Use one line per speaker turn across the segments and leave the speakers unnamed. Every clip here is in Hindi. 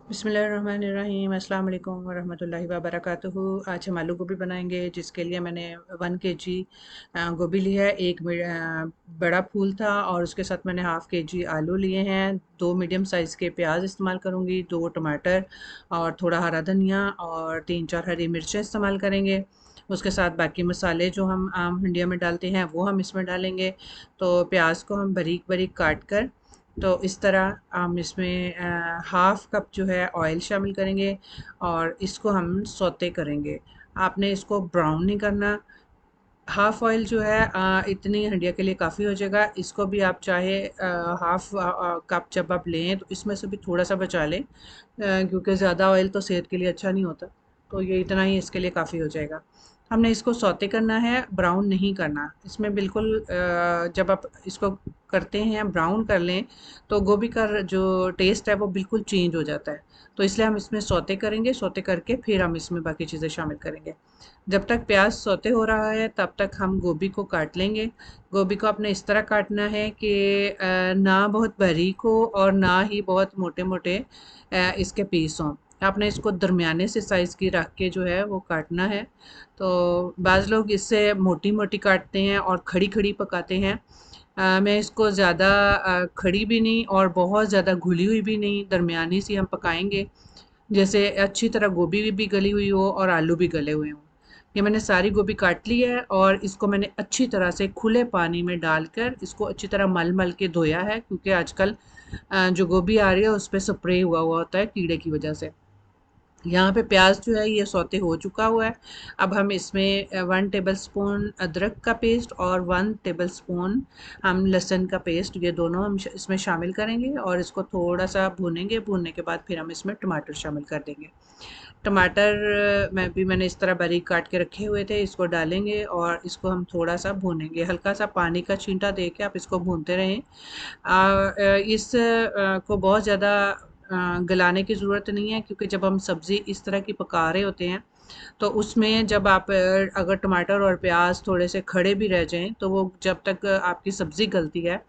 बिस्मिल्लाहिर्रहमानिर्रहीम। अस्सलाम वालेकुम वरहमतुल्लाहि वबरकातुहू। आज हम आलू गोभी बनाएंगे, जिसके लिए मैंने 1 kg गोभी ली है। बड़ा फूल था और उसके साथ मैंने ½ kg आलू लिए हैं। 2 मीडियम साइज़ के प्याज इस्तेमाल करूँगी, 2 टमाटर और थोड़ा हरा धनिया और 3-4 हरी मिर्चें इस्तेमाल करेंगे। उसके साथ बाकी मसाले जो हम आम हंडिया में डालते हैं वो हम इसमें डालेंगे। तो प्याज को हम बारीक बारीक काट कर, तो इस तरह हम इसमें हाफ़ कप जो है ऑयल शामिल करेंगे और इसको हम सौते करेंगे। आपने इसको ब्राउन नहीं करना। हाफ़ ऑयल जो है इतनी हंडिया के लिए काफ़ी हो जाएगा। इसको भी आप चाहे हाफ़ कप जब आप लें तो इसमें से भी थोड़ा सा बचा लें, क्योंकि ज़्यादा ऑयल तो सेहत के लिए अच्छा नहीं होता। तो ये इतना ही इसके लिए काफ़ी हो जाएगा। हमने इसको सौते करना है, ब्राउन नहीं करना। इसमें बिल्कुल जब आप इसको करते हैं ब्राउन कर लें तो गोभी का जो टेस्ट है वो बिल्कुल चेंज हो जाता है। तो इसलिए हम इसमें सौते करेंगे, सौते करके फिर हम इसमें बाकी चीज़ें शामिल करेंगे। जब तक प्याज सौते हो रहा है तब तक हम गोभी को काट लेंगे। गोभी को आपने इस तरह काटना है कि ना बहुत बारीक हो और ना ही बहुत मोटे मोटे इसके पीस हों। आपने इसको दरमियाने से साइज़ की रख के जो है वो काटना है। तो बाज़ लोग इससे मोटी मोटी काटते हैं और खड़ी खड़ी पकाते हैं। मैं इसको ज़्यादा खड़ी भी नहीं और बहुत ज़्यादा घुली हुई भी नहीं, दरमियानी सी हम पकाएंगे, जैसे अच्छी तरह गोभी भी गली हुई हो और आलू भी गले हुए हों। ये मैंने सारी गोभी काट ली है और इसको मैंने अच्छी तरह से खुले पानी में डालकर इसको अच्छी तरह मल मल के धोया है, क्योंकि आजकल जो गोभी आ रही है उस पर स्प्रे हुआ हुआ होता है कीड़े की वजह से। यहाँ पे प्याज जो है ये सौते हो चुका हुआ है। अब हम इसमें 1 टेबल स्पून अदरक का पेस्ट और 1 टेबल स्पून हम लहसुन का पेस्ट, ये दोनों हम इसमें शामिल करेंगे और इसको थोड़ा सा भूनेंगे। भूनने के बाद फिर हम इसमें टमाटर शामिल कर देंगे। टमाटर मैंने इस तरह बारीक काट के रखे हुए थे, इसको डालेंगे और इसको हम थोड़ा सा भूनेंगे। हल्का सा पानी का छींटा दे के आप इसको भूनते रहें। इस को बहुत ज़्यादा गलाने की ज़रूरत नहीं है, क्योंकि जब हम सब्ज़ी इस तरह की पका रहे होते हैं तो उसमें जब आप अगर टमाटर और प्याज थोड़े से खड़े भी रह जाएं तो वो जब तक आपकी सब्ज़ी गलती है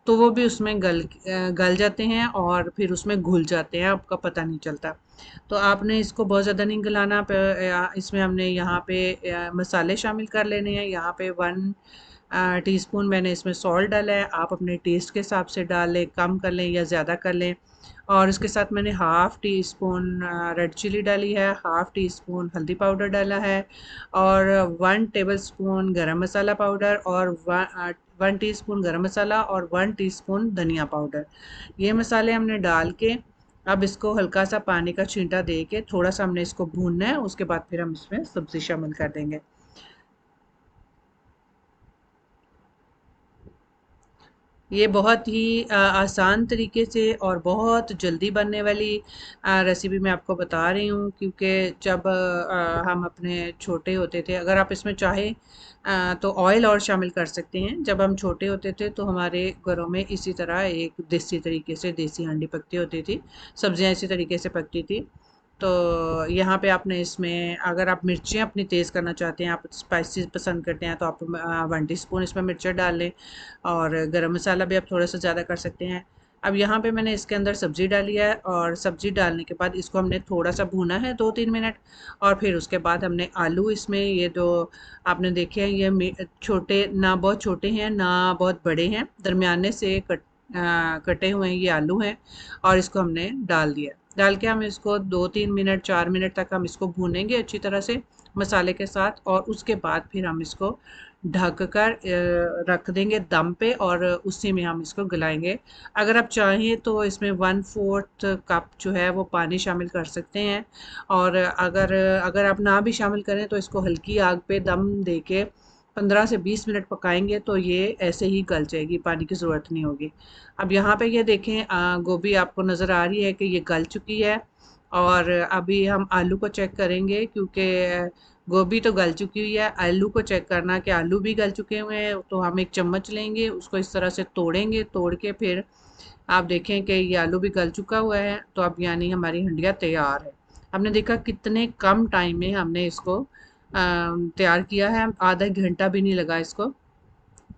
तो वो भी उसमें गल जाते हैं और फिर उसमें घुल जाते हैं, आपका पता नहीं चलता। तो आपने इसको बहुत ज़्यादा नहीं गलाना। इसमें हमने यहाँ पे मसाले शामिल कर लेने हैं। यहाँ पे 1 टीस्पून मैंने इसमें सॉल्ट डाला है। आप अपने टेस्ट के हिसाब से डाल लें, कम कर लें या ज़्यादा कर लें। और उसके साथ मैंने ½ टीस्पून रेड चिली डाली है, ½ टीस्पून हल्दी पाउडर डाला है और 1 टेबल स्पून गरम मसाला पाउडर और 1 टीस्पून गरम मसाला और 1 टीस्पून धनिया पाउडर। ये मसाले हमने डाल के अब इसको हल्का सा पानी का छींटा दे के थोड़ा सा हमने इसको भूनना है। उसके बाद फिर हम इसमें सब्ज़ी शामिल कर देंगे। ये बहुत ही आसान तरीके से और बहुत जल्दी बनने वाली रेसिपी मैं आपको बता रही हूँ, क्योंकि जब हम अपने छोटे होते थे, अगर आप इसमें चाहें तो ऑयल और शामिल कर सकते हैं। जब हम छोटे होते थे तो हमारे घरों में इसी तरह एक देसी तरीके से देसी हांडी पकती होती थी, सब्जियां इसी तरीके से पकती थी। तो यहाँ पे आपने इसमें, अगर आप मिर्चें अपनी तेज़ करना चाहते हैं, आप स्पाइसी पसंद करते हैं, तो आप 1 टीस्पून इसमें मिर्चें डाल लें और गरम मसाला भी आप थोड़ा सा ज़्यादा कर सकते हैं। अब यहाँ पे मैंने इसके अंदर सब्ज़ी डाली है और सब्ज़ी डालने के बाद इसको हमने थोड़ा सा भूना है 2-3 मिनट। और फिर उसके बाद हमने आलू इसमें, ये जो आपने देखे हैं ये छोटे, ना बहुत छोटे हैं ना बहुत बड़े हैं, दरमियाने से कटे हुए ये आलू हैं और इसको हमने डाल दिया। डाल के हम इसको 2-3 मिनट 4 मिनट तक हम इसको भूनेंगे अच्छी तरह से मसाले के साथ, और उसके बाद फिर हम इसको ढक कर रख देंगे दम पे और उसी में हम इसको गलाएंगे। अगर आप चाहें तो इसमें 1/4 कप जो है वो पानी शामिल कर सकते हैं। और अगर अगर आप ना भी शामिल करें तो इसको हल्की आग पे दम दे के 15 से 20 मिनट पकाएंगे तो ये ऐसे ही गल जाएगी, पानी की ज़रूरत नहीं होगी। अब यहाँ पे ये देखें, गोभी आपको नज़र आ रही है कि ये गल चुकी है। और अभी हम आलू को चेक करेंगे, क्योंकि गोभी तो गल चुकी हुई है, आलू को चेक करना कि आलू भी गल चुके हुए हैं। तो हम एक चम्मच लेंगे, उसको इस तरह से तोड़ेंगे, तोड़ के फिर आप देखें कि ये आलू भी गल चुका हुआ है। तो अब यानी हमारी हंडिया तैयार है। हमने देखा कितने कम टाइम में हमने इसको तैयार किया है, आधा घंटा भी नहीं लगा इसको।